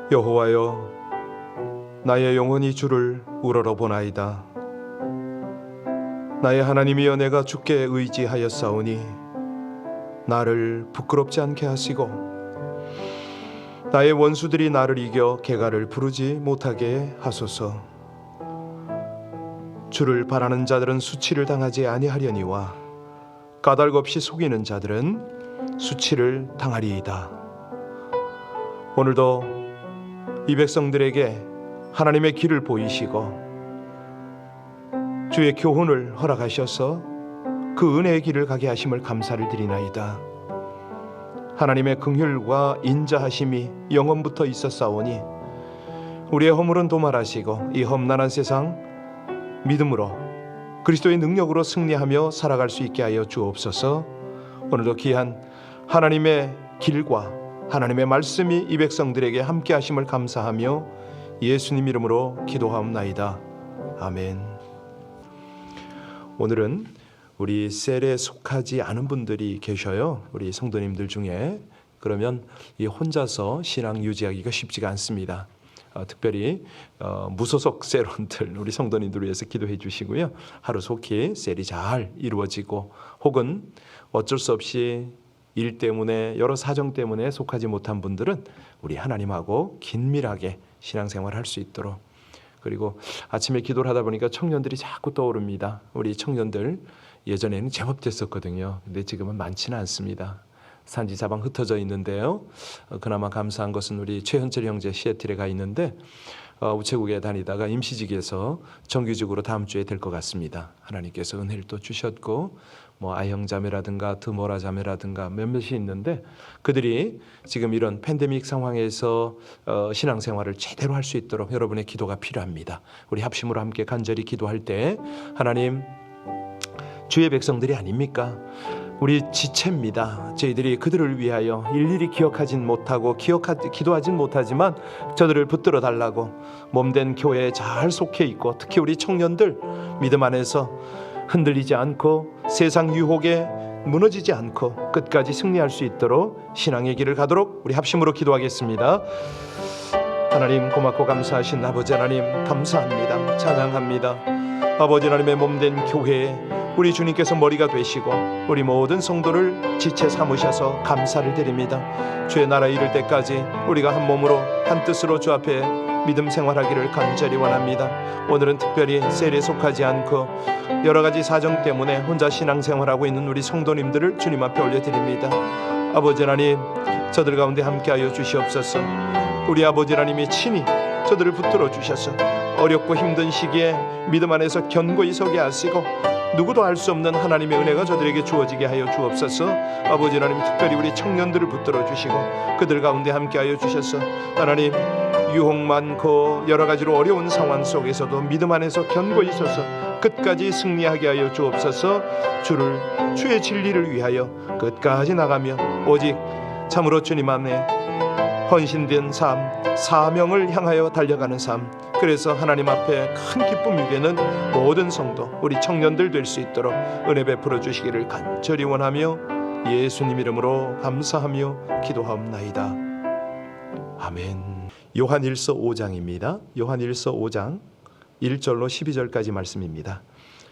여호와여, 나의 영혼이 주를 우러러보나이다. 나의 하나님이여, 내가 주께 의지하였사오니 나를 부끄럽지 않게 하시고 나의 원수들이 나를 이겨 개가를 부르지 못하게 하소서. 주를 바라는 자들은 수치를 당하지 아니하려니와 까닭 없이 속이는 자들은 수치를 당하리이다. 오늘도 이 백성들에게 하나님의 길을 보이시고 주의 교훈을 허락하셔서 그 은혜의 길을 가게 하심을 감사를 드리나이다. 하나님의 긍휼과 인자하심이 영원부터 있었사오니 우리의 허물은 도말하시고 이 험난한 세상 믿음으로 그리스도의 능력으로 승리하며 살아갈 수 있게 하여 주옵소서. 오늘도 귀한 하나님의 길과 하나님의 말씀이 이 백성들에게 함께 하심을 감사하며 예수님 이름으로 기도하옵나이다. 아멘. 오늘은 우리 셀에 속하지 않은 분들이 계셔요. 우리 성도님들 중에. 그러면 이 혼자서 신앙 유지하기가 쉽지가 않습니다. 특별히 무소속 셀원들, 우리 성도님들 위해서 기도해 주시고요. 하루속히 셀이 잘 이루어지고 혹은 어쩔 수 없이 일 때문에 여러 사정 때문에 속하지 못한 분들은 우리 하나님하고 긴밀하게 신앙생활을 할 수 있도록. 그리고 아침에 기도를 하다 보니까 청년들이 자꾸 떠오릅니다. 우리 청년들 예전에는 제법 됐었거든요. 근데 지금은 많지는 않습니다. 산지사방 흩어져 있는데요. 그나마 감사한 것은 우리 최현철 형제 시애틀에 가 있는데 우체국에 다니다가 임시직에서 정규직으로 다음 주에 될 것 같습니다. 하나님께서 은혜를 또 주셨고 아형자매라든가 드모라 자매라든가 몇몇이 있는데 그들이 지금 이런 팬데믹 상황에서 신앙생활을 제대로 할 수 있도록 여러분의 기도가 필요합니다. 우리 합심으로 함께 간절히 기도할 때 하나님, 주의 백성들이 아닙니까? 우리 지체입니다. 저희들이 그들을 위하여 일일이 기억하진 못하고 기도하진 못하지만 저들을 붙들어 달라고 몸된 교회에 잘 속해 있고 특히 우리 청년들 믿음 안에서 흔들리지 않고 세상 유혹에 무너지지 않고 끝까지 승리할 수 있도록 신앙의 길을 가도록 우리 합심으로 기도하겠습니다. 하나님, 고맙고 감사하신 아버지 하나님, 감사합니다. 찬양합니다. 아버지 하나님의 몸된 교회에 우리 주님께서 머리가 되시고 우리 모든 성도를 지체 삼으셔서 감사를 드립니다. 주의 나라에 이를 때까지 우리가 한 몸으로 한 뜻으로 주 앞에 믿음 생활하기를 간절히 원합니다. 오늘은 특별히 셀에 속하지 않고 여러 가지 사정 때문에 혼자 신앙생활하고 있는 우리 성도님들을 주님 앞에 올려드립니다. 아버지 하나님, 저들 가운데 함께하여 주시옵소서. 우리 아버지 하나님이 친히 저들을 붙들어 주셔서 어렵고 힘든 시기에 믿음 안에서 견고히 서게 하시고 누구도 알 수 없는 하나님의 은혜가 저들에게 주어지게 하여 주옵소서. 아버지 하나님, 특별히 우리 청년들을 붙들어 주시고 그들 가운데 함께하여 주셔서 하나님, 유혹 많고 여러 가지로 어려운 상황 속에서도 믿음 안에서 견고히 서서 끝까지 승리하게 하여 주옵소서. 주의 진리를 위하여 끝까지 나가며 오직 참으로 주님 안에 헌신된 삶, 사명을 향하여 달려가는 삶, 그래서 하나님 앞에 큰 기쁨 누리는 모든 성도, 우리 청년들 될 수 있도록 은혜 베풀어 주시기를 간절히 원하며 예수님 이름으로 감사하며 기도하옵나이다. 아멘. 요한일서 5장입니다. 요한일서 5장 1절로 12절까지 말씀입니다.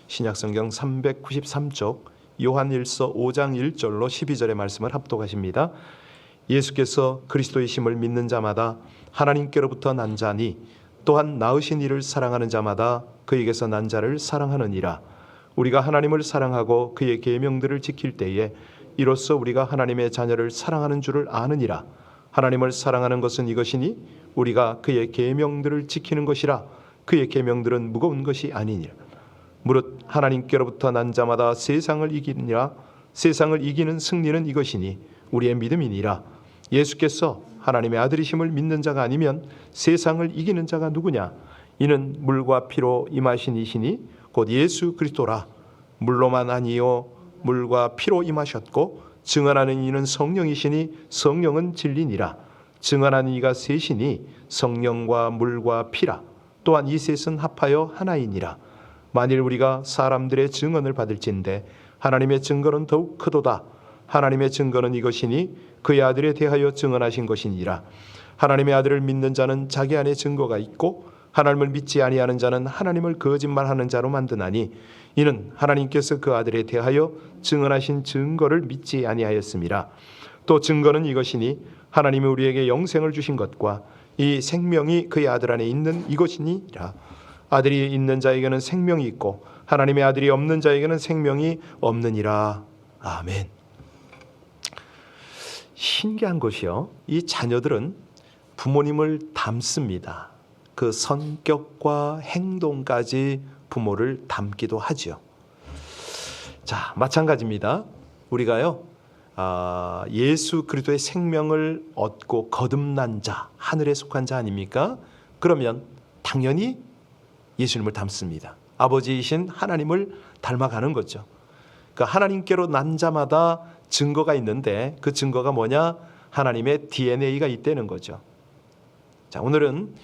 신약성경 393쪽 요한일서 5장 1절로 12절의 말씀을 합독하십니다. 예수께서 그리스도이심을 믿는 자마다 하나님께로부터 난 자니 또한 낳으신 이를 사랑하는 자마다 그에게서 난 자를 사랑하느니라. 우리가 하나님을 사랑하고 그의 계명들을 지킬 때에 이로써 우리가 하나님의 자녀를 사랑하는 줄을 아느니라. 하나님을 사랑하는 것은 이것이니 우리가 그의 계명들을 지키는 것이라. 그의 계명들은 무거운 것이 아니니라. 무릇 하나님께로부터 난 자마다 세상을 이기느니라. 세상을 이기는 승리는 이것이니 우리의 믿음이니라. 예수께서 하나님의 아들이심을 믿는 자가 아니면 세상을 이기는 자가 누구냐? 이는 물과 피로 임하신 이시니 곧 예수 그리스도라. 물로만 아니요 물과 피로 임하셨고 증언하는 이는 성령이시니 성령은 진리니라. 증언하는 이가 셋이니 성령과 물과 피라. 또한 이 셋은 합하여 하나이니라. 만일 우리가 사람들의 증언을 받을진대 하나님의 증거는 더욱 크도다. 하나님의 증거는 이것이니 그의 아들에 대하여 증언하신 것이니라. 하나님의 아들을 믿는 자는 자기 안에 증거가 있고 하나님을 믿지 아니하는 자는 하나님을 거짓말하는 자로 만드나니 이는 하나님께서 그 아들에 대하여 증언하신 증거를 믿지 아니하였음이라. 또 증거는 이것이니 하나님이 우리에게 영생을 주신 것과 이 생명이 그의 아들 안에 있는 이것이니라. 아들이 있는 자에게는 생명이 있고 하나님의 아들이 없는 자에게는 생명이 없느니라. 아멘. 신기한 것이요, 이 자녀들은 부모님을 닮습니다. 그 성격과 행동까지 부모를 닮기도 하죠. 자, 마찬가지입니다. 우리가요, 예수 그리스도의 생명을 얻고 거듭난 자, 하늘에 속한 자 아닙니까? 그러면 당연히 예수님을 닮습니다. 아버지이신 하나님을 닮아가는 거죠. 그러니까 하나님께로 난 자마다 증거가 있는데 그 증거가 뭐냐? 하나님의 DNA가 있다는 거죠. 자, 오늘은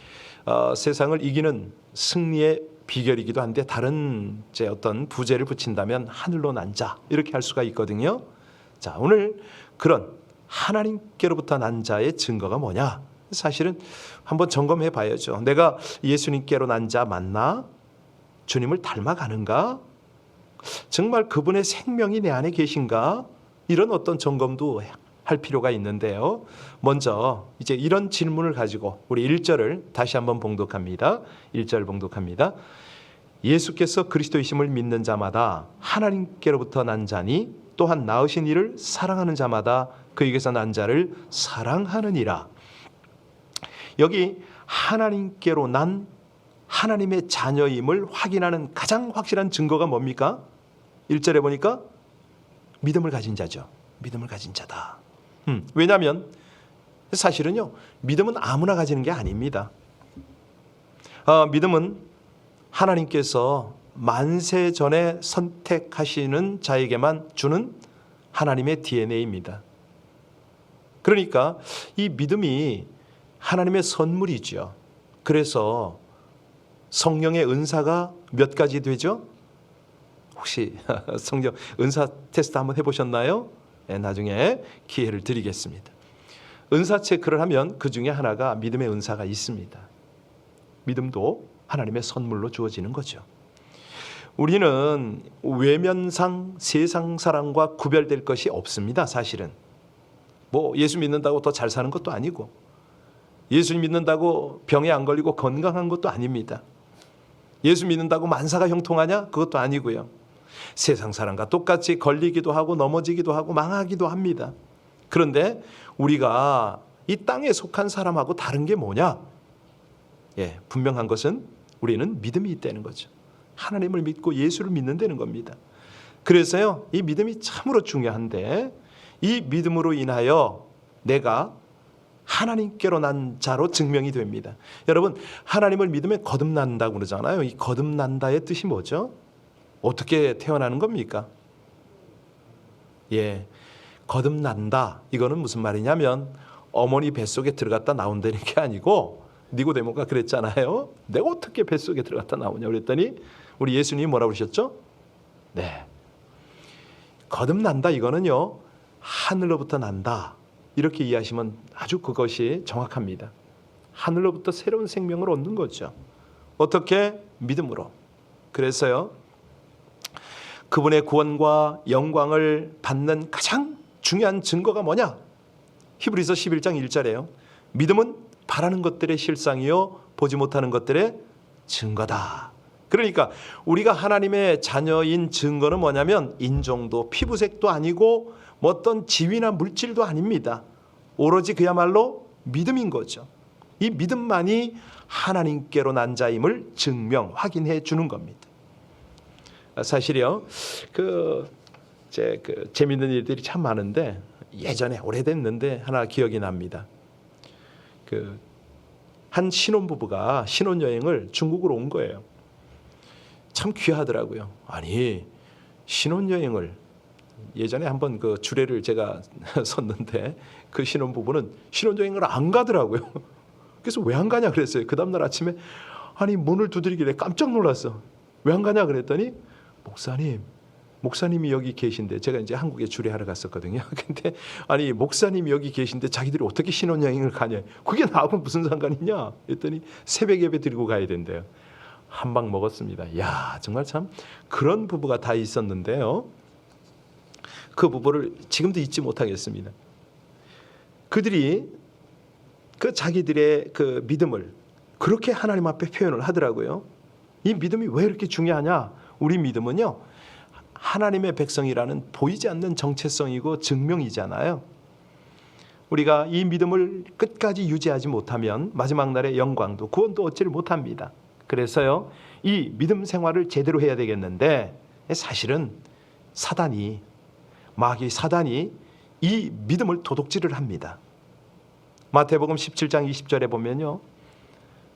세상을 이기는 승리의 비결이기도 한데 다른 어떤 부제를 붙인다면 하늘로 난 자, 이렇게 할 수가 있거든요. 자, 오늘 그런 하나님께로부터 난 자의 증거가 뭐냐? 사실은 한번 점검해 봐야죠. 내가 예수님께로 난 자 맞나? 주님을 닮아가는가? 정말 그분의 생명이 내 안에 계신가? 이런 어떤 점검도 할 필요가 있는데요. 먼저 이제 이런 질문을 가지고 우리 1절을 다시 한번 봉독합니다. 1절 봉독합니다. 예수께서 그리스도이심을 믿는 자마다 하나님께로부터 난 자니 또한 낳으신 이를 사랑하는 자마다 그에게서 난 자를 사랑하느니라. 여기 하나님께로 난 하나님의 자녀임을 확인하는 가장 확실한 증거가 뭡니까? 1절에 보니까 믿음을 가진 자죠. 믿음을 가진 자다. 왜냐하면 사실은요, 믿음은 아무나 가지는 게 아닙니다. 믿음은 하나님께서 만세 전에 선택하시는 자에게만 주는 하나님의 DNA입니다. 그러니까 이 믿음이 하나님의 선물이죠. 그래서 성령의 은사가 몇 가지 되죠? 혹시 성령 은사 테스트 한번 해보셨나요? 네, 나중에 기회를 드리겠습니다. 은사 체크를 하면 그 중에 하나가 믿음의 은사가 있습니다. 믿음도 하나님의 선물로 주어지는 거죠. 우리는 외면상 세상 사람과 구별될 것이 없습니다. 사실은 뭐 예수 믿는다고 더 잘 사는 것도 아니고 예수 믿는다고 병에 안 걸리고 건강한 것도 아닙니다. 예수 믿는다고 만사가 형통하냐? 그것도 아니고요. 세상 사람과 똑같이 걸리기도 하고 넘어지기도 하고 망하기도 합니다. 그런데 우리가 이 땅에 속한 사람하고 다른 게 뭐냐? 분명한 것은 우리는 믿음이 있다는 거죠. 하나님을 믿고 예수를 믿는다는 겁니다. 그래서요, 이 믿음이 참으로 중요한데 이 믿음으로 인하여 내가 하나님께로 난 자로 증명이 됩니다. 여러분, 하나님을 믿으면 거듭난다고 그러잖아요. 이 거듭난다의 뜻이 뭐죠? 어떻게 태어나는 겁니까? 거듭난다. 이거는 무슨 말이냐면 어머니 뱃속에 들어갔다 나온다는 게 아니고, 니고데모가 그랬잖아요. 내가 어떻게 뱃속에 들어갔다 나오냐 그랬더니 우리 예수님이 뭐라고 그러셨죠? 거듭난다 이거는요, 하늘로부터 난다. 이렇게 이해하시면 아주 그것이 정확합니다. 하늘로부터 새로운 생명을 얻는 거죠. 어떻게? 믿음으로. 그래서요, 그분의 구원과 영광을 받는 가장 중요한 증거가 뭐냐? 히브리서 11장 1절에요. 믿음은 바라는 것들의 실상이요 보지 못하는 것들의 증거다. 그러니까 우리가 하나님의 자녀인 증거는 뭐냐면 인종도 피부색도 아니고 뭐 어떤 지위나 물질도 아닙니다. 오로지 그야말로 믿음인 거죠. 이 믿음만이 하나님께로 난 자임을 증명, 확인해 주는 겁니다. 사실이요, 재밌는 일들이 참 많은데 예전에 오래됐는데 하나 기억이 납니다. 한 신혼부부가 신혼여행을 중국으로 온 거예요. 참 귀하더라고요. 아니, 신혼여행을 예전에 한번 그 주례를 제가 섰는데 그 신혼부부는 신혼여행을 안 가더라고요. 그래서 왜 안 가냐 그랬어요. 그 다음날 아침에 문을 두드리길래 깜짝 놀랐어. 왜 안 가냐 그랬더니 목사님, 목사님이 여기 계신데, 제가 이제 한국에 주례하러 갔었거든요. 근데 아니 목사님이 여기 계신데 자기들이 어떻게 신혼여행을 가냐? 그게 나하고 무슨 상관이냐? 했더니 새벽 예배 드리고 가야 된대요. 한 방 먹었습니다. 야, 정말 참 그런 부부가 다 있었는데요. 그 부부를 지금도 잊지 못하겠습니다. 그들이 그 자기들의 그 믿음을 그렇게 하나님 앞에 표현을 하더라고요. 이 믿음이 왜 이렇게 중요하냐? 우리 믿음은요, 하나님의 백성이라는 보이지 않는 정체성이고 증명이잖아요. 우리가 이 믿음을 끝까지 유지하지 못하면 마지막 날의 영광도 구원도 얻지를 못합니다. 그래서요, 이 믿음 생활을 제대로 해야 되겠는데, 사실은 마귀 사단이 이 믿음을 도둑질을 합니다. 마태복음 17장 20절에 보면요,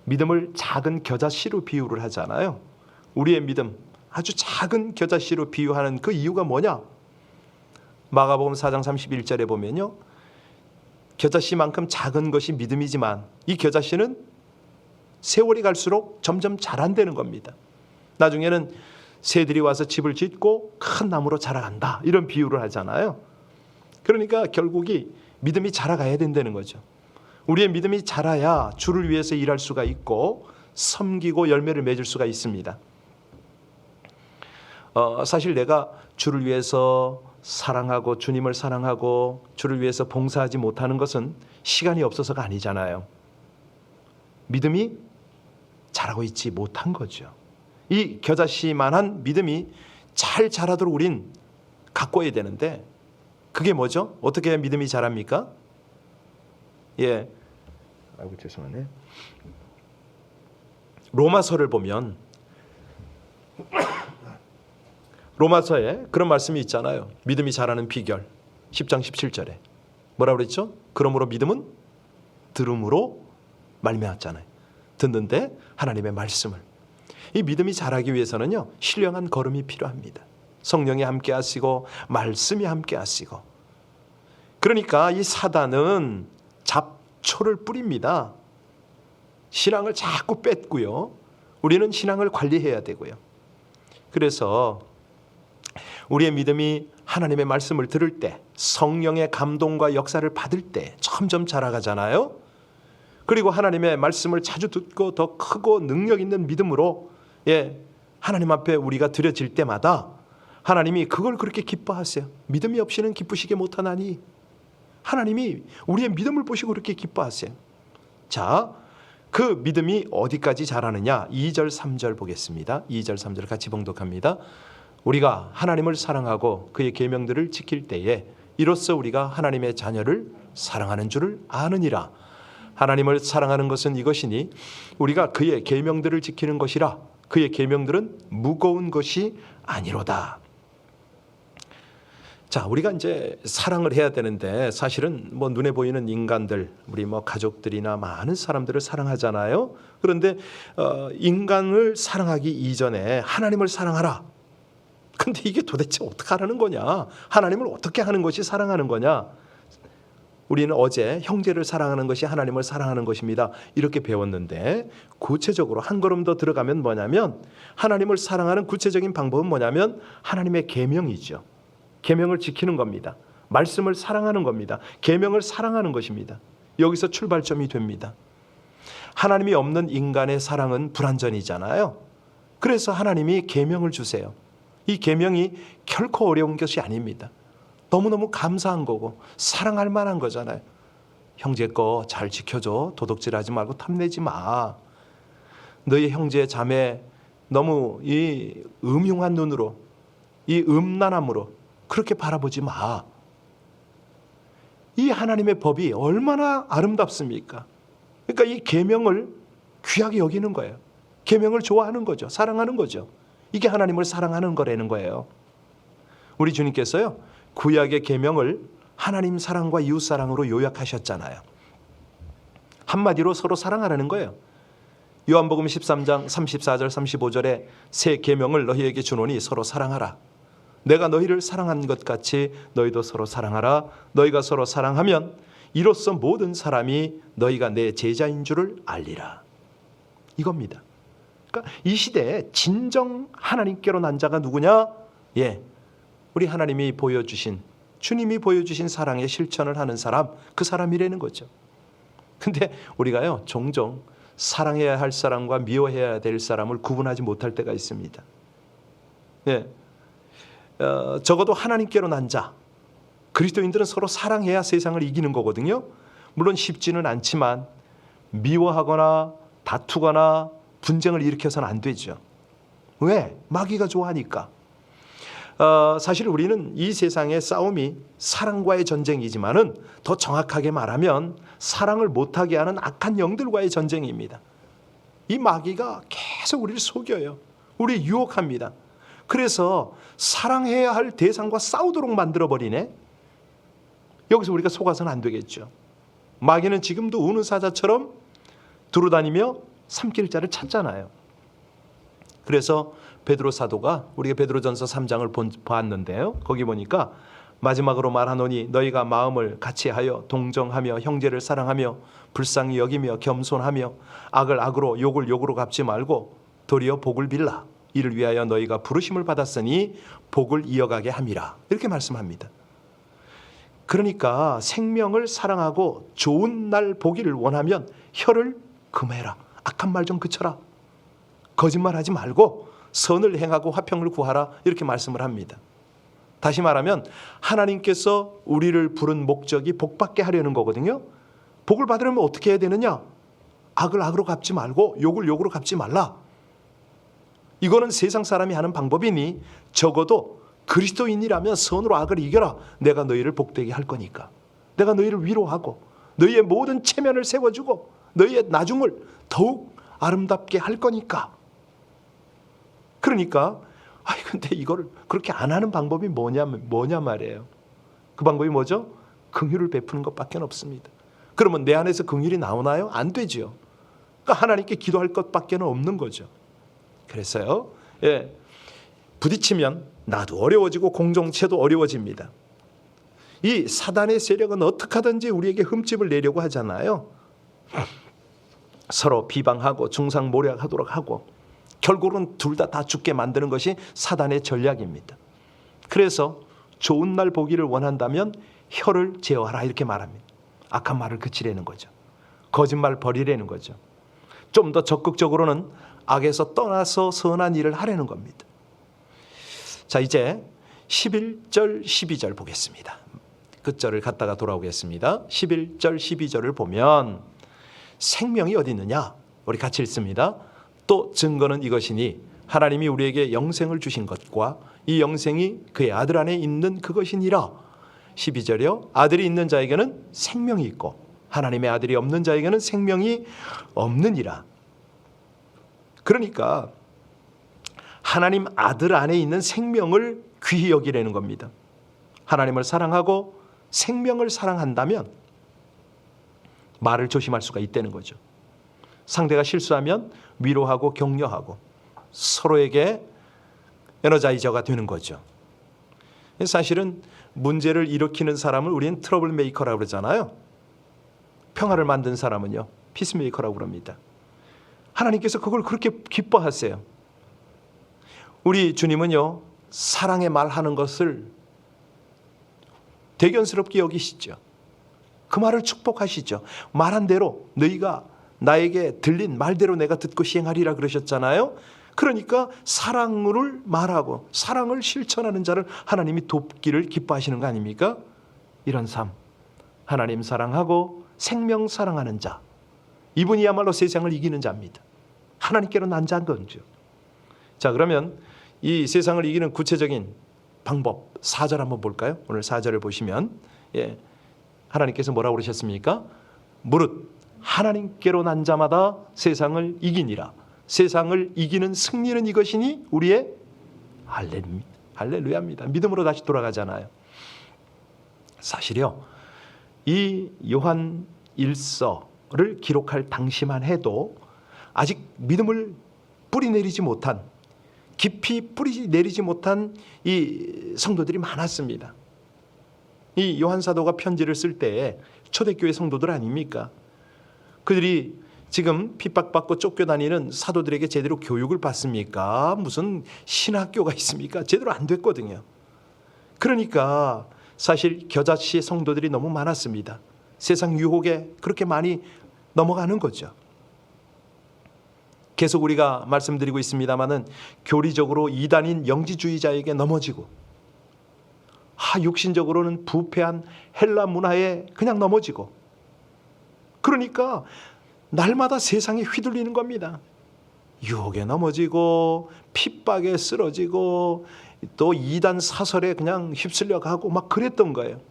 믿음을 작은 겨자씨로 비유를 하잖아요. 우리의 믿음, 아주 작은 겨자씨로 비유하는 그 이유가 뭐냐? 마가복음 4장 31절에 보면요, 겨자씨만큼 작은 것이 믿음이지만 이 겨자씨는 세월이 갈수록 점점 자란다는 겁니다. 나중에는 새들이 와서 집을 짓고 큰 나무로 자라간다, 이런 비유를 하잖아요. 그러니까 결국이 믿음이 자라가야 된다는 거죠. 우리의 믿음이 자라야 주를 위해서 일할 수가 있고 섬기고 열매를 맺을 수가 있습니다. 사실 내가 주를 위해서 사랑하고 주님을 사랑하고 주를 위해서 봉사하지 못하는 것은 시간이 없어서가 아니잖아요. 믿음이 자라고 있지 못한 거죠. 이 겨자씨만한 믿음이 잘 자라도록 우린 가꿔야 되는데, 그게 뭐죠? 어떻게 해야 믿음이 자랍니까? 예, 아이고 죄송하네. 로마서를 보면 로마서에 그런 말씀이 있잖아요. 믿음이 자라는 비결 10장 17절에 뭐라고 그랬죠? 그러므로 믿음은 들음으로 말미암았잖아요. 듣는데 하나님의 말씀을. 이 믿음이 자라기 위해서는요, 신령한 걸음이 필요합니다. 성령이 함께 하시고 말씀이 함께 하시고. 그러니까 이 사단은 잡초를 뿌립니다. 신앙을 자꾸 뺏고요, 우리는 신앙을 관리해야 되고요. 그래서 우리의 믿음이 하나님의 말씀을 들을 때, 성령의 감동과 역사를 받을 때 점점 자라가잖아요. 그리고 하나님의 말씀을 자주 듣고 더 크고 능력 있는 믿음으로 하나님 앞에 우리가 드려질 때마다 하나님이 그걸 그렇게 기뻐하세요. 믿음이 없이는 기쁘시게 못하나니. 하나님이 우리의 믿음을 보시고 그렇게 기뻐하세요. 자, 그 믿음이 어디까지 자라느냐? 2절 3절 보겠습니다. 2절 3절 같이 봉독합니다. 우리가 하나님을 사랑하고 그의 계명들을 지킬 때에 이로써 우리가 하나님의 자녀를 사랑하는 줄을 아느니라. 하나님을 사랑하는 것은 이것이니 우리가 그의 계명들을 지키는 것이라. 그의 계명들은 무거운 것이 아니로다. 자, 우리가 이제 사랑을 해야 되는데, 사실은 뭐 눈에 보이는 인간들, 우리 뭐 가족들이나 많은 사람들을 사랑하잖아요. 그런데 인간을 사랑하기 이전에 하나님을 사랑하라. 근데 이게 도대체 어떻게 하라는 거냐? 하나님을 어떻게 하는 것이 사랑하는 거냐? 우리는 어제 형제를 사랑하는 것이 하나님을 사랑하는 것입니다, 이렇게 배웠는데, 구체적으로 한 걸음 더 들어가면 뭐냐면, 하나님을 사랑하는 구체적인 방법은 뭐냐면 하나님의 계명이죠. 계명을 지키는 겁니다. 말씀을 사랑하는 겁니다. 계명을 사랑하는 것입니다. 여기서 출발점이 됩니다. 하나님이 없는 인간의 사랑은 불완전이잖아요. 그래서 하나님이 계명을 주세요. 이 계명이 결코 어려운 것이 아닙니다. 너무너무 감사한 거고 사랑할 만한 거잖아요. 형제 거 잘 지켜줘. 도둑질하지 말고 탐내지 마. 너희 형제 자매 너무 이 음흉한 눈으로, 이 음란함으로 그렇게 바라보지 마. 이 하나님의 법이 얼마나 아름답습니까? 그러니까 이 계명을 귀하게 여기는 거예요. 계명을 좋아하는 거죠. 사랑하는 거죠. 이게 하나님을 사랑하는 거라는 거예요. 우리 주님께서요, 구약의 계명을 하나님 사랑과 이웃 사랑으로 요약하셨잖아요. 한마디로 서로 사랑하라는 거예요. 요한복음 13장 34절 35절에 새 계명을 너희에게 주노니 서로 사랑하라. 내가 너희를 사랑한 것 같이 너희도 서로 사랑하라. 너희가 서로 사랑하면 이로써 모든 사람이 너희가 내 제자인 줄을 알리라. 이겁니다. 그러니까 이 시대에 진정 하나님께로 난 자가 누구냐? 우리 하나님이 보여주신, 주님이 보여주신 사랑의 실천을 하는 사람, 그 사람이라는 거죠. 근데 우리가요, 종종 사랑해야 할 사람과 미워해야 될 사람을 구분하지 못할 때가 있습니다. 네. 적어도 하나님께로 난 자, 그리스도인들은 서로 사랑해야 세상을 이기는 거거든요. 물론 쉽지는 않지만 미워하거나 다투거나 분쟁을 일으켜서는 안 되죠. 왜? 마귀가 좋아하니까. 사실 우리는 이 세상의 싸움이 사랑과의 전쟁이지만은 더 정확하게 말하면 사랑을 못하게 하는 악한 영들과의 전쟁입니다. 이 마귀가 계속 우리를 속여요. 우리 유혹합니다. 그래서 사랑해야 할 대상과 싸우도록 만들어버리네. 여기서 우리가 속아서는 안 되겠죠. 마귀는 지금도 우는 사자처럼 두루다니며 삼킬 자를 찾잖아요. 그래서 베드로 사도가, 우리가 베드로전서 3장을 봤는데요, 거기 보니까 마지막으로 말하노니 너희가 마음을 같이하여 동정하며 형제를 사랑하며 불쌍히 여기며 겸손하며 악을 악으로 욕을 욕으로 갚지 말고 도리어 복을 빌라. 이를 위하여 너희가 부르심을 받았으니 복을 이어가게 함이라. 이렇게 말씀합니다. 그러니까 생명을 사랑하고 좋은 날 보기를 원하면 혀를 금해라. 악한 말 좀 그쳐라. 거짓말하지 말고 선을 행하고 화평을 구하라. 이렇게 말씀을 합니다. 다시 말하면 하나님께서 우리를 부른 목적이 복받게 하려는 거거든요. 복을 받으려면 어떻게 해야 되느냐? 악을 악으로 갚지 말고 욕을 욕으로 갚지 말라. 이거는 세상 사람이 하는 방법이니 적어도 그리스도인이라면 선으로 악을 이겨라. 내가 너희를 복되게 할 거니까. 내가 너희를 위로하고 너희의 모든 체면을 세워주고 너희의 나중을 더욱 아름답게 할 거니까. 그러니까 근데 이거를 그렇게 안 하는 방법이 뭐냐 말이에요. 그 방법이 뭐죠? 긍휼을 베푸는 것밖에 없습니다. 그러면 내 안에서 긍휼이 나오나요? 안 되죠. 그러니까 하나님께 기도할 것밖에 없는 거죠. 그래서요, 부딪히면 나도 어려워지고 공동체도 어려워집니다. 이 사단의 세력은 어떻게 하든지 우리에게 흠집을 내려고 하잖아요. 서로 비방하고 중상모략하도록 하고 결국은 둘 다 죽게 만드는 것이 사단의 전략입니다. 그래서 좋은 날 보기를 원한다면 혀를 제어하라 이렇게 말합니다. 악한 말을 그치라는 거죠. 거짓말 버리라는 거죠. 좀 더 적극적으로는 악에서 떠나서 선한 일을 하라는 겁니다. 자, 이제 11절 12절 보겠습니다. 끝절을 갖다가 돌아오겠습니다. 11절 12절을 보면 생명이 어디 있느냐? 우리 같이 읽습니다. 또 증거는 이것이니 하나님이 우리에게 영생을 주신 것과 이 영생이 그의 아들 안에 있는 그것이니라. 12절이요. 아들이 있는 자에게는 생명이 있고 하나님의 아들이 없는 자에게는 생명이 없느니라. 그러니까 하나님 아들 안에 있는 생명을 귀히 여기라는 겁니다. 하나님을 사랑하고 생명을 사랑한다면 말을 조심할 수가 있다는 거죠. 상대가 실수하면 위로하고 격려하고 서로에게 에너자이저가 되는 거죠. 사실은 문제를 일으키는 사람을 우리는 트러블 메이커라고 그러잖아요. 평화를 만든 사람은요, 피스메이커라고 그럽니다. 하나님께서 그걸 그렇게 기뻐하세요. 우리 주님은요, 사랑의 말하는 것을 대견스럽게 여기시죠. 그 말을 축복하시죠. 말한 대로 너희가 나에게 들린 말대로 내가 듣고 시행하리라 그러셨잖아요. 그러니까 사랑을 말하고 사랑을 실천하는 자를 하나님이 돕기를 기뻐하시는 거 아닙니까? 이런 삶, 하나님 사랑하고 생명 사랑하는 자, 이분이야말로 세상을 이기는 자입니다. 하나님께로 난 자인 거죠. 자, 그러면 이 세상을 이기는 구체적인 방법 4절 한번 볼까요? 오늘 4절을 보시면 하나님께서 뭐라고 그러셨습니까? 무릇 하나님께로 난 자마다 세상을 이기니라. 세상을 이기는 승리는 이것이니 우리의 할렐루야입니다. 믿음으로 다시 돌아가잖아요. 사실요, 이 요한 1서를 기록할 당시만 해도 아직 믿음을 뿌리내리지 못한, 깊이 뿌리 내리지 못한 이 성도들이 많았습니다. 이 요한 사도가 편지를 쓸 때에 초대교회 성도들 아닙니까? 그들이 지금 핍박받고 쫓겨다니는 사도들에게 제대로 교육을 받습니까? 무슨 신학교가 있습니까? 제대로 안 됐거든요. 그러니까 사실 겨자씨 성도들이 너무 많았습니다. 세상 유혹에 그렇게 많이 넘어가는 거죠. 계속 우리가 말씀드리고 있습니다마는 교리적으로 이단인 영지주의자에게 넘어지고 육신적으로는 부패한 헬라 문화에 그냥 넘어지고, 그러니까 날마다 세상에 휘둘리는 겁니다. 유혹에 넘어지고 핍박에 쓰러지고 또 이단 사설에 그냥 휩쓸려 가고 막 그랬던 거예요.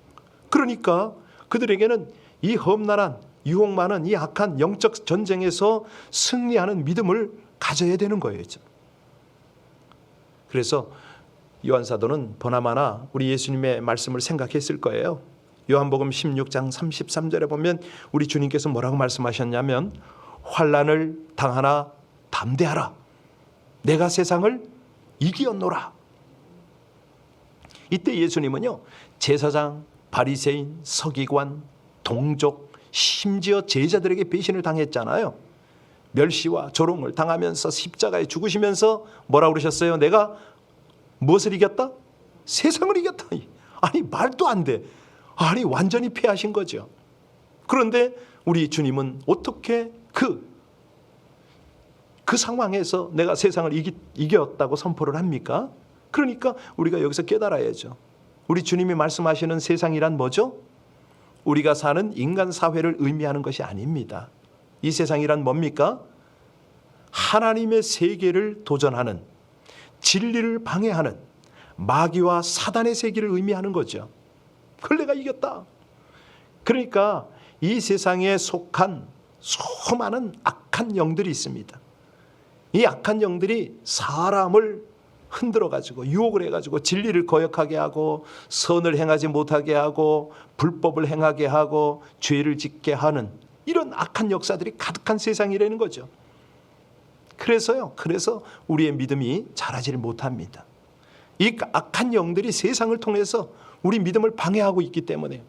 그러니까 그들에게는 이 험난한 유혹 많은 이 악한 영적 전쟁에서 승리하는 믿음을 가져야 되는 거예요. 그래서 요한사도는 보나마나 우리 예수님의 말씀을 생각했을 거예요. 요한복음 16장 33절에 보면 우리 주님께서 뭐라고 말씀하셨냐면, 환난을 당하나 담대하라, 내가 세상을 이기었노라. 이때 예수님은요, 제사장, 바리새인, 서기관, 동족, 심지어 제자들에게 배신을 당했잖아요. 멸시와 조롱을 당하면서 십자가에 죽으시면서 뭐라고 그러셨어요? 내가 무엇을 이겼다? 세상을 이겼다. 아니, 말도 안 돼. 아니, 완전히 패하신 거죠. 그런데 우리 주님은 어떻게 그 상황에서 내가 세상을 이겼다고 선포를 합니까? 그러니까 우리가 여기서 깨달아야죠. 우리 주님이 말씀하시는 세상이란 뭐죠? 우리가 사는 인간 사회를 의미하는 것이 아닙니다. 이 세상이란 뭡니까? 하나님의 세계를 도전하는, 진리를 방해하는 마귀와 사단의 세계를 의미하는 거죠. 그걸 내가 이겼다. 그러니까 이 세상에 속한 수많은 악한 영들이 있습니다. 이 악한 영들이 사람을 흔들어가지고 유혹을 해가지고 진리를 거역하게 하고 선을 행하지 못하게 하고 불법을 행하게 하고 죄를 짓게 하는 이런 악한 역사들이 가득한 세상이라는 거죠. 그래서 우리의 믿음이 자라지를 못합니다. 이 악한 영들이 세상을 통해서 우리 믿음을 방해하고 있기 때문에.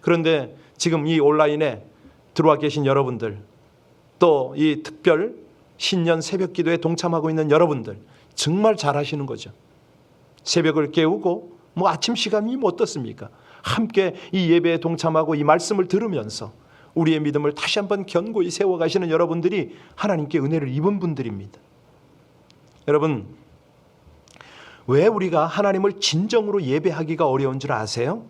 그런데 지금 이 온라인에 들어와 계신 여러분들, 또 이 특별 신년 새벽 기도에 동참하고 있는 여러분들, 정말 잘하시는 거죠. 새벽을 깨우고 아침 시간이 어떻습니까? 함께 이 예배에 동참하고 이 말씀을 들으면서 우리의 믿음을 다시 한번 견고히 세워가시는 여러분들이 하나님께 은혜를 입은 분들입니다. 여러분, 왜 우리가 하나님을 진정으로 예배하기가 어려운 줄 아세요?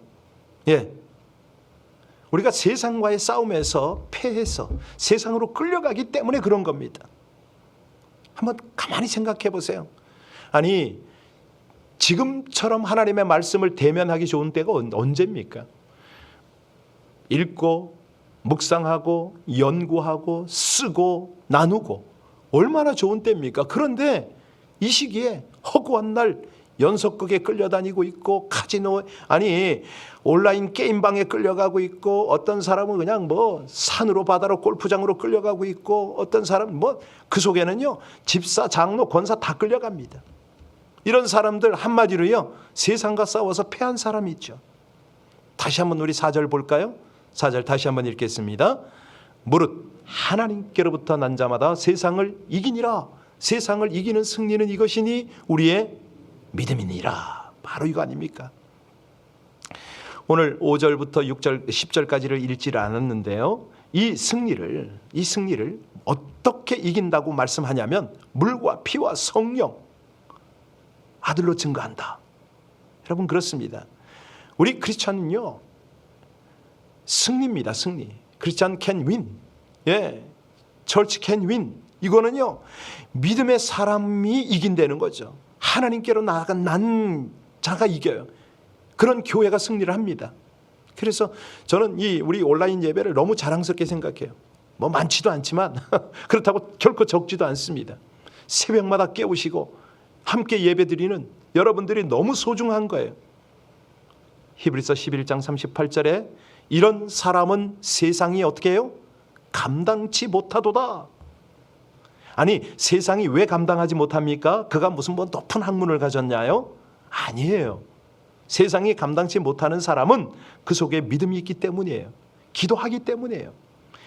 우리가 세상과의 싸움에서 패해서 세상으로 끌려가기 때문에 그런 겁니다. 한번 가만히 생각해 보세요. 아니, 지금처럼 하나님의 말씀을 대면하기 좋은 때가 언제입니까? 읽고 묵상하고 연구하고 쓰고 나누고 얼마나 좋은 때입니까? 그런데 이 시기에 허구한 날 연속극에 끌려다니고 있고, 카지노, 아니 온라인 게임방에 끌려가고 있고, 어떤 사람은 그냥 산으로 바다로 골프장으로 끌려가고 있고, 어떤 사람은 그 속에는요 집사, 장로, 권사 다 끌려갑니다. 이런 사람들 한마디로요 세상과 싸워서 패한 사람이 있죠. 다시 한번 우리 4절 볼까요? 4절 다시 한번 읽겠습니다. 무릇 하나님께로부터 난 자마다 세상을 이기니라. 세상을 이기는 승리는 이것이니 우리의 믿음이니라. 바로 이거 아닙니까? 오늘 5절부터 6절, 10절까지를 읽지를 않았는데요. 이 승리를 어떻게 이긴다고 말씀하냐면 물과 피와 성령, 아들로 증거한다. 여러분, 그렇습니다. 우리 크리스찬은요 승리입니다. 승리. 크리스찬 can win. Church can win. 이거는요 믿음의 사람이 이긴다는 거죠. 하나님께로 나아간 난 자가 이겨요. 그런 교회가 승리를 합니다. 그래서 저는 우리 온라인 예배를 너무 자랑스럽게 생각해요. 많지도 않지만 그렇다고 결코 적지도 않습니다. 새벽마다 깨우시고 함께 예배드리는 여러분들이 너무 소중한 거예요. 히브리서 11장 38절에 이런 사람은 세상이 어떻게 해요? 감당치 못하도다. 아니, 세상이 왜 감당하지 못합니까? 그가 무슨 높은 학문을 가졌냐요? 아니에요. 세상이 감당치 못하는 사람은 그 속에 믿음이 있기 때문이에요. 기도하기 때문이에요.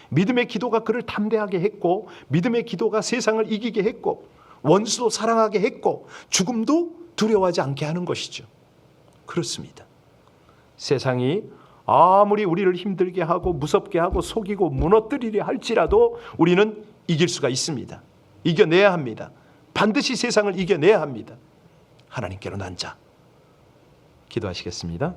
믿음의 기도가 그를 담대하게 했고, 믿음의 기도가 세상을 이기게 했고, 원수도 사랑하게 했고, 죽음도 두려워하지 않게 하는 것이죠. 그렇습니다. 세상이 아무리 우리를 힘들게 하고 무섭게 하고 속이고 무너뜨리려 할지라도 우리는 이길 수가 있습니다. 이겨내야 합니다. 반드시 세상을 이겨내야 합니다. 하나님께로 난 자. 기도하시겠습니다.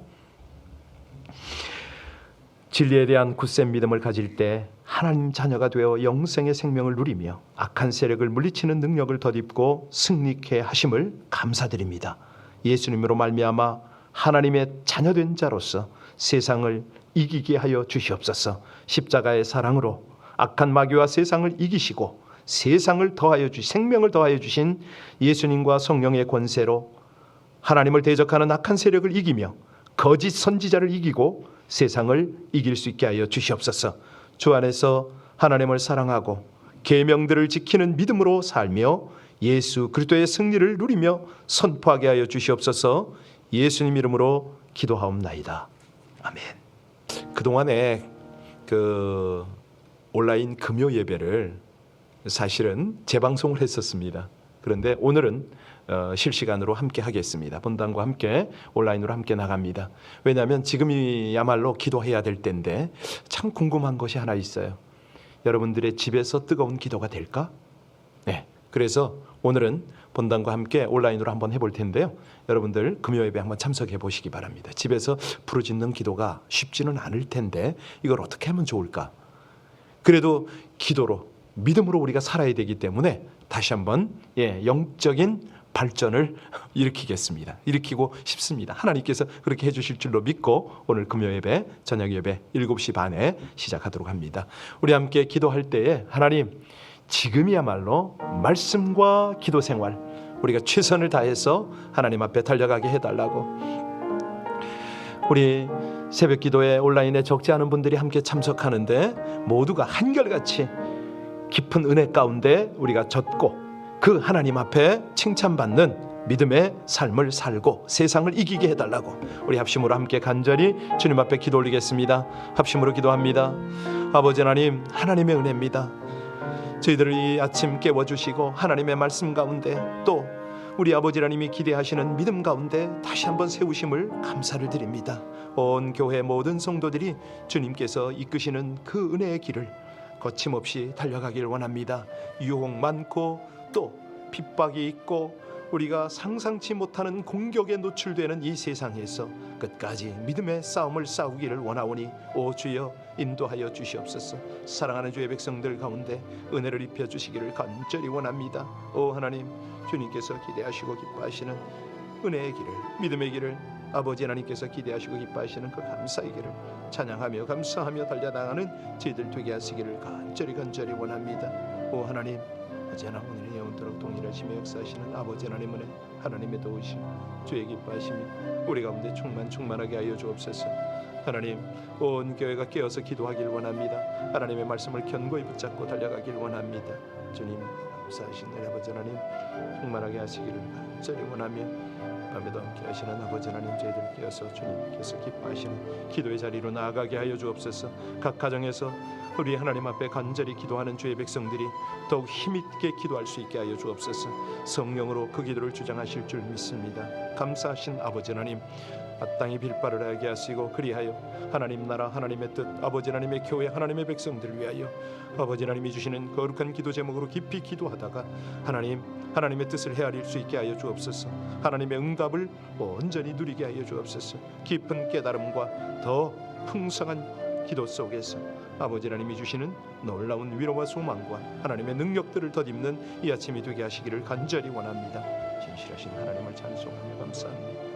진리에 대한 굳센 믿음을 가질 때 하나님 자녀가 되어 영생의 생명을 누리며 악한 세력을 물리치는 능력을 덧입고 승리케 하심을 감사드립니다. 예수님으로 말미암아 하나님의 자녀된 자로서 세상을 이기게 하여 주시옵소서. 십자가의 사랑으로 악한 마귀와 세상을 이기시고 세상을 더하여 생명을 더하여 주신 예수님과 성령의 권세로 하나님을 대적하는 악한 세력을 이기며 거짓 선지자를 이기고 세상을 이길 수 있게 하여 주시옵소서. 주 안에서 하나님을 사랑하고 계명들을 지키는 믿음으로 살며 예수 그리스도의 승리를 누리며 선포하게 하여 주시옵소서. 예수님 이름으로 기도하옵나이다. 아멘. 그동안에 온라인 금요 예배를 사실은 재방송을 했었습니다. 그런데 오늘은 실시간으로 함께 하겠습니다. 본당과 함께 온라인으로 함께 나갑니다. 왜냐하면 지금이야말로 기도해야 될 때인데 참 궁금한 것이 하나 있어요. 여러분들의 집에서 뜨거운 기도가 될까? 네. 그래서 오늘은 본당과 함께 온라인으로 한번 해볼 텐데요. 여러분들 금요 예배 한번 참석해 보시기 바랍니다. 집에서 부르짖는 기도가 쉽지는 않을 텐데 이걸 어떻게 하면 좋을까? 그래도 기도로 믿음으로 우리가 살아야 되기 때문에 다시 한번 영적인 발전을 일으키겠습니다. 일으키고 싶습니다. 하나님께서 그렇게 해주실 줄로 믿고 오늘 금요 예배, 저녁 예배 7시 반에 시작하도록 합니다. 우리 함께 기도할 때에 하나님 지금이야말로 말씀과 기도 생활 우리가 최선을 다해서 하나님 앞에 달려가게 해달라고. 우리 새벽 기도에 온라인에 적지 않은 분들이 함께 참석하는데 모두가 한결같이 깊은 은혜 가운데 우리가 젖고 그 하나님 앞에 칭찬받는 믿음의 삶을 살고 세상을 이기게 해달라고 우리 합심으로 함께 간절히 주님 앞에 기도 올리겠습니다. 합심으로 기도합니다. 아버지 하나님, 하나님의 은혜입니다. 저희들을 이 아침 깨워주시고 하나님의 말씀 가운데 또 우리 아버지 하나님이 기대하시는 믿음 가운데 다시 한번 세우심을 감사를 드립니다. 온 교회 모든 성도들이 주님께서 이끄시는 그 은혜의 길을 거침없이 달려가길 원합니다. 유혹 많고 또 핍박이 있고 우리가 상상치 못하는 공격에 노출되는 이 세상에서 끝까지 믿음의 싸움을 싸우기를 원하오니 오 주여 인도하여 주시옵소서. 사랑하는 주의 백성들 가운데 은혜를 입혀 주시기를 간절히 원합니다. 오 하나님, 주님께서 기대하시고 기뻐하시는 은혜의 길을, 믿음의 길을 아버지 하나님께서 기대하시고 기뻐하시는 그 감사의 길을 찬양하며 감사하며 달려나가는 저희들 되게 하시기를 간절히 원합니다. 오 하나님, 어제나 오늘이 영원토록 동일하시며 역사하시는 아버지 하나님 은혜, 하나님의 도우심, 주의 기뻐하심이 우리 가운데 충만하게 하여 주옵소서. 하나님, 온 교회가 깨어서 기도하길 원합니다. 하나님의 말씀을 견고히 붙잡고 달려가길 원합니다. 주님, 감사하신 우리 아버지 하나님 충만하게 하시기를 간절히 원하며 밤에도 함께 하시는 아버지 하나님, 저희들 깨어서 주님께서 기뻐하시는 기도의 자리로 나아가게 하여 주옵소서. 각 가정에서 우리 하나님 앞에 간절히 기도하는 주의 백성들이 더욱 힘있게 기도할 수 있게 하여 주옵소서. 성령으로 그 기도를 주장하실 줄 믿습니다. 감사하신 아버지 하나님, 마땅히 빌바를 하게 하시고 그리하여 하나님 나라, 하나님의 뜻, 아버지 하나님의 교회, 하나님의 백성들을 위하여 아버지 하나님이 주시는 거룩한 기도 제목으로 깊이 기도하다가 하나님의 뜻을 헤아릴 수 있게 하여 주옵소서. 하나님의 응답을 온전히 누리게 하여 주옵소서. 깊은 깨달음과 더 풍성한 기도 속에서 아버지 하나님이 주시는 놀라운 위로와 소망과 하나님의 능력들을 덧입는 이 아침이 되게 하시기를 간절히 원합니다. 진실하신 하나님을 찬송하며 감사합니다.